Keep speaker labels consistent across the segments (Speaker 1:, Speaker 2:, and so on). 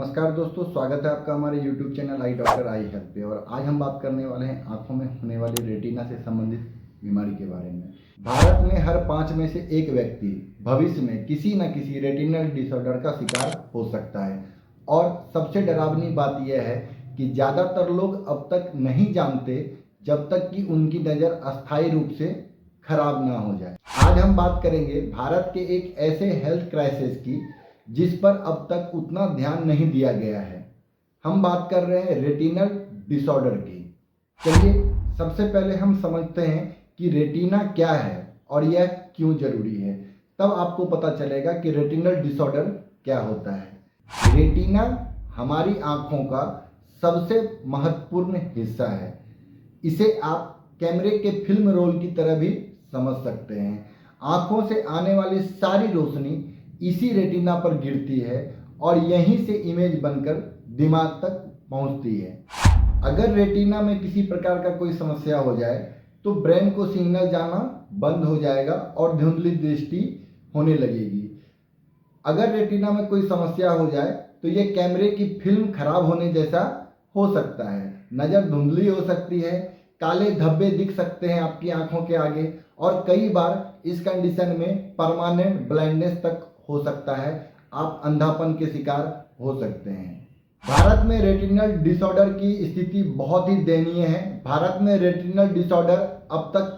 Speaker 1: नमस्कार दोस्तों, स्वागत है आपका हमारे YouTube channel I doctor I help पे। और आज हम बात करने वाले हैं आंखों में होने वाली रेटिना से संबंधित बीमारी के बारे में। भारत में हर 5 में से एक व्यक्ति भविष्य में किसी न किसी रेटिनल डिसऑर्डर का शिकार हो सकता है। और सबसे डरावनी बात यह है कि ज़्यादातर लोग अब तक नहीं जानते जब तक कि उनकी नज़र अस्थायी रूप से खराब ना हो जाए। आज हम बात करेंगे भारत के एक ऐसे हेल्थ क्राइसिस की जिस पर अब तक उतना ध्यान नहीं दिया गया है। हम बात कर रहे हैं रेटिनल डिसऑर्डर की। चलिए सबसे पहले हम समझते हैं कि रेटिना क्या है और यह क्यों जरूरी है, तब आपको पता चलेगा कि रेटिनल डिसऑर्डर क्या होता है। रेटिना हमारी आंखों का सबसे महत्वपूर्ण हिस्सा है। इसे आप कैमरे के फिल्म रोल की तरह भी समझ सकते हैं। आंखों से आने वाली सारी रोशनी इसी रेटिना पर गिरती है और यहीं से इमेज बनकर दिमाग तक पहुंचती है। अगर रेटिना में किसी प्रकार का कोई समस्या हो जाए तो ब्रेन को सिग्नल जाना बंद हो जाएगा और धुंधली दृष्टि होने लगेगी। अगर रेटिना में कोई समस्या हो जाए तो ये कैमरे की फिल्म खराब होने जैसा हो सकता है। नज़र धुंधली हो सकती है, काले धब्बे दिख सकते हैं आपकी आंखों के आगे, और कई बार इस कंडीशन में परमानेंट ब्लाइंडनेस तक हो सकता है। आप अंधापन के शिकार हो सकते हैं। भारत में रेटिनल डिसऑर्डर की स्थिति बहुत ही दयनीय है। भारत में रेटिनल डिसऑर्डर अब तक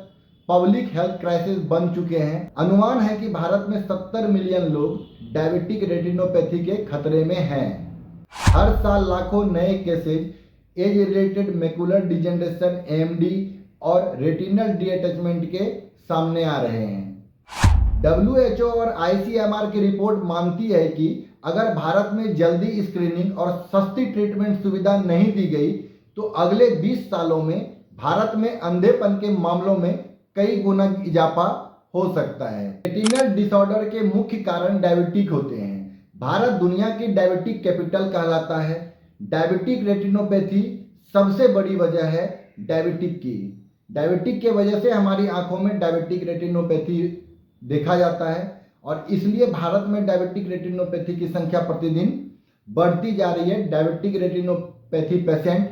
Speaker 1: पब्लिक हेल्थ क्राइसिस बन चुके हैं। अनुमान है कि भारत में 70 मिलियन लोग डायबिटिक रेटिनोपैथी के खतरे में हैं। हर साल लाखों नए cases age related macular degeneration AMD और रेटिनल डीअटैचमेंट के सामने आ रहे हैं। WHO और ICMR की रिपोर्ट मानती है कि अगर भारत में जल्दी स्क्रीनिंग और सस्ती ट्रीटमेंट सुविधा नहीं दी गई तो अगले 20 सालों में भारत में अंधेपन के मामलों में कई गुना इजाफा हो सकता है। रेटिनल डिसऑर्डर के मुख्य कारण डायबिटिक होते हैं। भारत दुनिया की डायबिटिक कैपिटल कहलाता है। डायबिटिक रेटिनोपैथी सबसे बड़ी वजह है डायबिटिक की। डायबिटिक के वजह से हमारी आंखों में डायबिटिक रेटिनोपैथी देखा जाता है और इसलिए भारत में डायबिटिक रेटिनोपैथी की संख्या प्रतिदिन बढ़ती जा रही है। डायबिटिक रेटिनोपैथी पेशेंट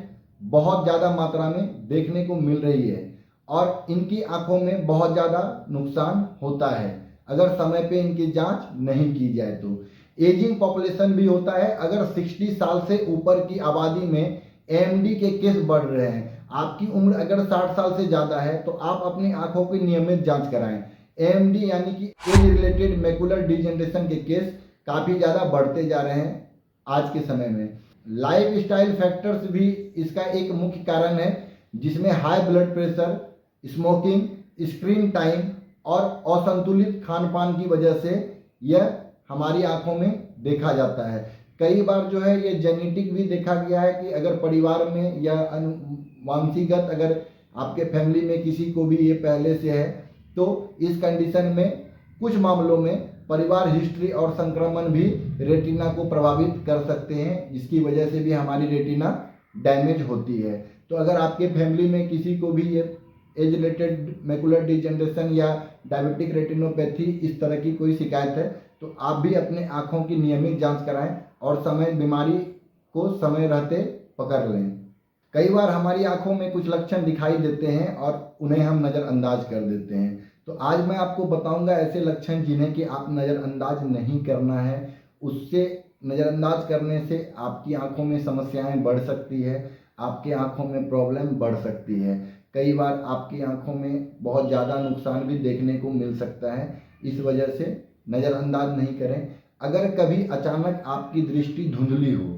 Speaker 1: बहुत ज़्यादा मात्रा में देखने को मिल रही है और इनकी आंखों में बहुत ज़्यादा नुकसान होता है अगर समय पे इनकी जांच नहीं की जाए तो। एजिंग पॉपुलेशन भी होता है। अगर 60 साल से ऊपर की आबादी में AMD के केस बढ़ रहे हैं, आपकी उम्र अगर 60 साल से ज़्यादा है तो आप अपनी आंखों की नियमित जांच कराएं। AMD यानी कि एज रिलेटेड मैकुलर डिजेनरेशन के केस काफ़ी ज़्यादा बढ़ते जा रहे हैं आज के समय में। लाइफ स्टाइल फैक्टर्स भी इसका एक मुख्य कारण है, जिसमें high blood pressure, smoking, screen time और असंतुलित खान पान की वजह से यह हमारी आंखों में देखा जाता है। कई बार जो है ये जेनेटिक भी देखा गया है कि अगर परिवार में या वांशीगत अगर आपके फैमिली में किसी को भी ये पहले से है तो इस कंडीशन में कुछ मामलों में परिवार हिस्ट्री और संक्रमण भी रेटिना को प्रभावित कर सकते हैं, जिसकी वजह से भी हमारी रेटिना डैमेज होती है। तो अगर आपके फैमिली में किसी को भी ये एज रिलेटेड मैकुलर डिजेनरेशन या डायबिटिक रेटिनोपैथी इस तरह की कोई शिकायत है तो आप भी अपने आँखों की नियमित जांच कराएं और बीमारी को समय रहते पकड़ लें। कई बार हमारी आंखों में कुछ लक्षण दिखाई देते हैं और उन्हें हम नज़रअंदाज कर देते हैं। तो आज मैं आपको बताऊंगा ऐसे लक्षण जिन्हें कि आप नज़रअंदाज नहीं करना है। उससे नज़रअंदाज करने से आपकी आंखों में समस्याएं बढ़ सकती है, आपकी आंखों में प्रॉब्लम बढ़ सकती है। कई बार आपकी आंखों में बहुत ज़्यादा नुकसान भी देखने को मिल सकता है। इस वजह से नज़रअंदाज नहीं करें। अगर कभी अचानक आपकी दृष्टि धुंधली हो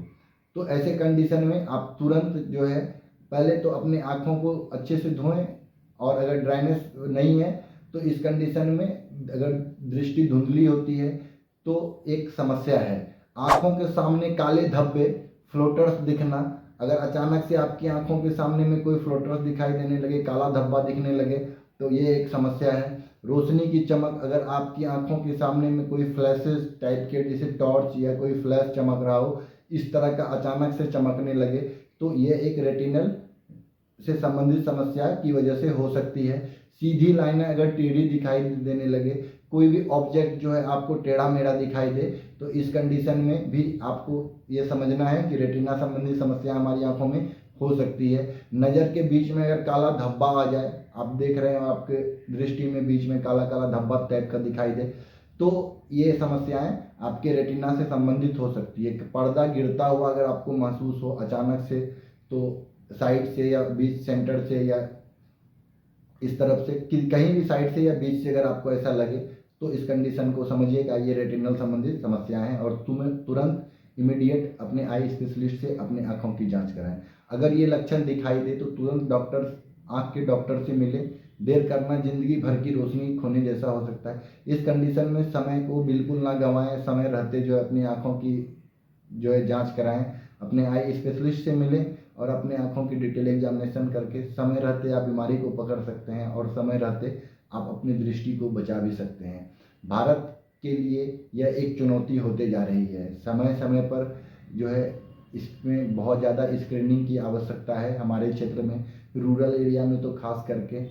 Speaker 1: तो ऐसे कंडीशन में आप तुरंत जो है पहले तो अपनी आँखों को अच्छे से धोएं, और अगर ड्राइनेस नहीं है तो इस कंडीशन में अगर दृष्टि धुंधली होती है तो एक समस्या है। आँखों के सामने काले धब्बे, फ्लोटर्स दिखना, अगर अचानक से आपकी आँखों के सामने में कोई फ्लोटर्स दिखाई देने लगे, काला धब्बा दिखने लगे तो ये एक समस्या है। रोशनी की चमक, अगर आपकी आंखों के सामने में कोई फ्लैशेस टाइप के जैसे टॉर्च या कोई फ्लैश चमक रहा हो, इस तरह का अचानक से चमकने लगे तो ये एक रेटिनल से संबंधित समस्या की वजह से हो सकती है। सीधी लाइनें अगर टेढ़ी दिखाई देने लगे, कोई भी ऑब्जेक्ट जो है आपको टेढ़ा मेढ़ा दिखाई दे, तो इस कंडीशन में भी आपको ये समझना है कि रेटिना संबंधी समस्या हमारी आंखों में हो सकती है। नज़र के बीच में अगर काला धब्बा आ जाए, आप देख रहे हो आपके दृष्टि में बीच में काला काला धब्बा टाइप का दिखाई दे, तो ये समस्याएं आपके रेटिना से संबंधित हो सकती है। पर्दा गिरता हुआ अगर आपको महसूस हो अचानक से, तो साइड से या बीच सेंटर से या इस तरफ से कहीं भी साइड से या बीच से अगर आपको ऐसा लगे, तो इस कंडीशन को समझिएगा ये रेटिनल संबंधित समस्याएं हैं और तुम्हें तुरंत इमीडिएट अपने आई स्पेशलिस्ट से अपने आँखों की जांच कराएं। अगर ये लक्षण दिखाई दे तो तुरंत आँख के डॉक्टर से मिले। देर करना जिंदगी भर की रोशनी खोने जैसा हो सकता है। इस कंडीशन में समय को बिल्कुल ना गंवाएं, समय रहते जो है अपनी आँखों की जो है जांच कराएं, अपने आई स्पेशलिस्ट से मिलें और अपने आँखों की डिटेल एग्जामिनेशन करके समय रहते आप बीमारी को पकड़ सकते हैं और समय रहते आप अपनी दृष्टि को बचा भी सकते हैं। भारत के लिए यह एक चुनौती होते जा रही है। समय समय पर जो है इसमें बहुत ज़्यादा स्क्रीनिंग की आवश्यकता है। हमारे क्षेत्र में रूरल एरिया में तो खास करके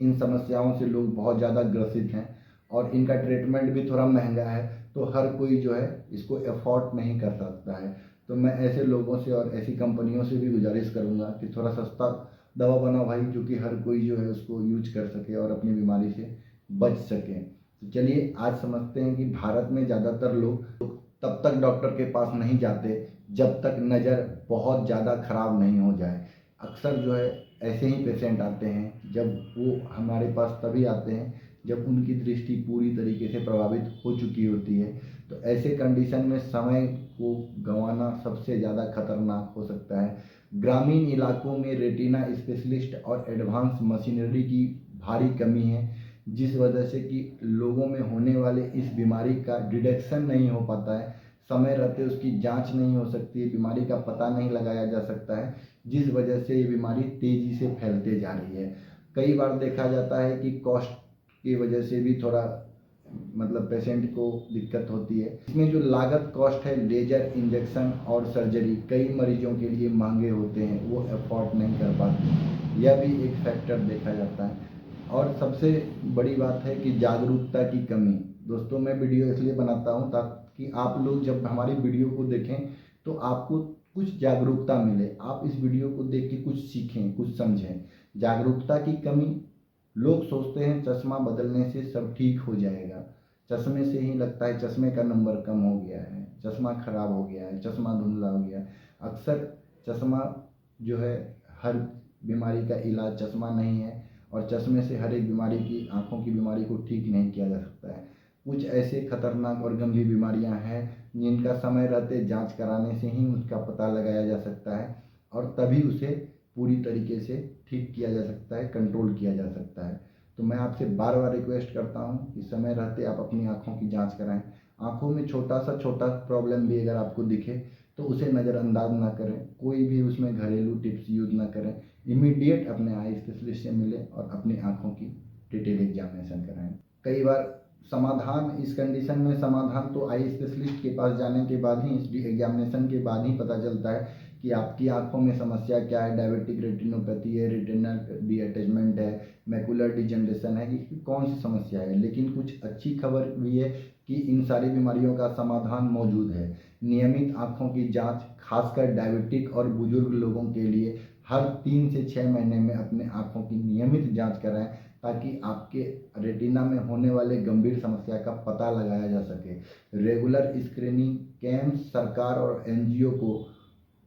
Speaker 1: इन समस्याओं से लोग बहुत ज़्यादा ग्रसित हैं और इनका ट्रीटमेंट भी थोड़ा महंगा है, तो हर कोई जो है इसको अफोर्ड नहीं कर सकता है। तो मैं ऐसे लोगों से और ऐसी कंपनियों से भी गुजारिश करूंगा कि थोड़ा सस्ता दवा बनाओ भाई, जो कि हर कोई जो है उसको यूज कर सके और अपनी बीमारी से बच सके। तो चलिए आज समझते हैं कि भारत में ज़्यादातर लोग तब तक डॉक्टर के पास नहीं जाते जब तक नज़र बहुत ज़्यादा खराब नहीं हो जाए। अक्सर जो है ऐसे ही पेशेंट आते हैं, जब वो हमारे पास तभी आते हैं जब उनकी दृष्टि पूरी तरीके से प्रभावित हो चुकी होती है। तो ऐसे कंडीशन में समय को गंवाना सबसे ज़्यादा खतरनाक हो सकता है। ग्रामीण इलाकों में रेटिना स्पेशलिस्ट और एडवांस मशीनरी की भारी कमी है, जिस वजह से कि लोगों में होने वाले इस बीमारी का डिटेक्शन नहीं हो पाता है। समय रहते उसकी जांच नहीं हो सकती है, बीमारी का पता नहीं लगाया जा सकता है, जिस वजह से ये बीमारी तेज़ी से फैलते जा रही है। कई बार देखा जाता है कि कॉस्ट की वजह से भी थोड़ा पेशेंट को दिक्कत होती है। इसमें जो लागत कॉस्ट है, लेजर इंजेक्शन और सर्जरी कई मरीजों के लिए महंगे होते हैं, वो अफोर्ड नहीं कर पाते। यह भी एक फैक्टर देखा जाता है। और सबसे बड़ी बात है कि जागरूकता की कमी। दोस्तों मैं वीडियो इसलिए बनाता हूँ ताकि आप लोग जब हमारी वीडियो को देखें तो आपको कुछ जागरूकता मिले, आप इस वीडियो को देख के कुछ सीखें, कुछ समझें। जागरूकता की कमी। लोग सोचते हैं चश्मा बदलने से सब ठीक हो जाएगा, चश्मे से ही लगता है चश्मे का नंबर कम हो गया है, चश्मा खराब हो गया है, चश्मा धुंधला हो गया है। अक्सर चश्मा जो है हर बीमारी का इलाज चश्मा नहीं है और चश्मे से हर एक बीमारी की, आँखों की बीमारी को ठीक नहीं किया जा सकता है। कुछ ऐसे खतरनाक और गंभीर बीमारियां हैं जिनका समय रहते जांच कराने से ही उसका पता लगाया जा सकता है और तभी उसे पूरी तरीके से ठीक किया जा सकता है, कंट्रोल किया जा सकता है। तो मैं आपसे बार बार रिक्वेस्ट करता हूँ कि समय रहते आप अपनी आँखों की जांच कराएं। आँखों में छोटा प्रॉब्लम भी अगर आपको दिखे तो उसे नज़रअंदाज ना करें, कोई भी उसमें घरेलू टिप्स यूज ना करें। इमीडिएट अपने आई स्पेशलिस्ट से मिलें और अपनी आँखों की डिटेल एग्जामिनेशन कराएं। कई बार समाधान, इस कंडीशन में समाधान तो आई स्पेशलिस्ट के पास जाने के बाद ही, इस एग्जामिनेशन के बाद ही पता चलता है कि आपकी आंखों में समस्या क्या है। डायबिटिक रेटिनोपैथी है, रेटिनल डीअटैचमेंट है, मैकुलर डिजनरेशन है, कि कौन सी समस्या है। लेकिन कुछ अच्छी खबर भी है कि इन सारी बीमारियों का समाधान मौजूद है। नियमित आंखों की जांच, खासकर डायबिटिक और बुजुर्ग लोगों के लिए हर 3 से 6 महीने में अपने आंखों की नियमित जांच कराएं, ताकि आपके रेटिना में होने वाले गंभीर समस्या का पता लगाया जा सके। रेगुलर स्क्रीनिंग कैंप सरकार और एनजीओ को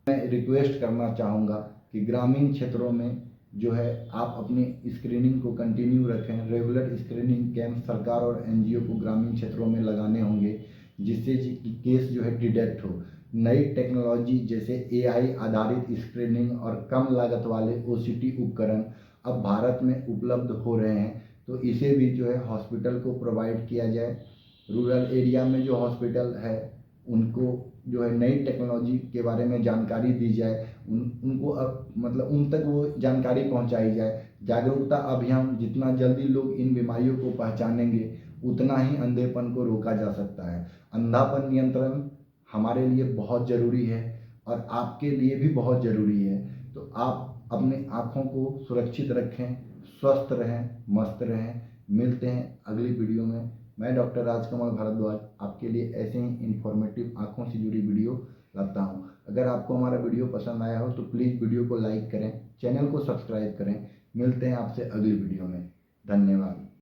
Speaker 1: मैं रिक्वेस्ट करना चाहूँगा कि ग्रामीण क्षेत्रों में जो है आप अपनी स्क्रीनिंग को कंटिन्यू रखें। रेगुलर स्क्रीनिंग कैंप सरकार और एनजीओ को ग्रामीण क्षेत्रों में लगाने होंगे, जिससे कि केस जो है डिटेक्ट हो। नई टेक्नोलॉजी जैसे एआई आधारित स्क्रीनिंग और कम लागत वाले ओसीटी उपकरण अब भारत में उपलब्ध हो रहे हैं, तो इसे भी जो है हॉस्पिटल को प्रोवाइड किया जाए। रूरल एरिया में जो हॉस्पिटल है उनको जो है नई टेक्नोलॉजी के बारे में जानकारी दी जाए, उनको अब उन तक वो जानकारी पहुंचाई जाए। जागरूकता अभियान, जितना जल्दी लोग इन बीमारियों को पहचानेंगे उतना ही अंधेपन को रोका जा सकता है। अंधापन नियंत्रण हमारे लिए बहुत ज़रूरी है और आपके लिए भी बहुत ज़रूरी है। तो आप अपनी आँखों को सुरक्षित रखें, स्वस्थ रहें, मस्त रहें। मिलते हैं अगली वीडियो में। मैं डॉक्टर राजकमल भारद्वाज आपके लिए ऐसे ही इंफॉर्मेटिव आँखों से जुड़ी वीडियो लाता हूँ। अगर आपको हमारा वीडियो पसंद आया हो तो प्लीज़ वीडियो को लाइक करें, चैनल को सब्सक्राइब करें। मिलते हैं आपसे अगली वीडियो में। धन्यवाद।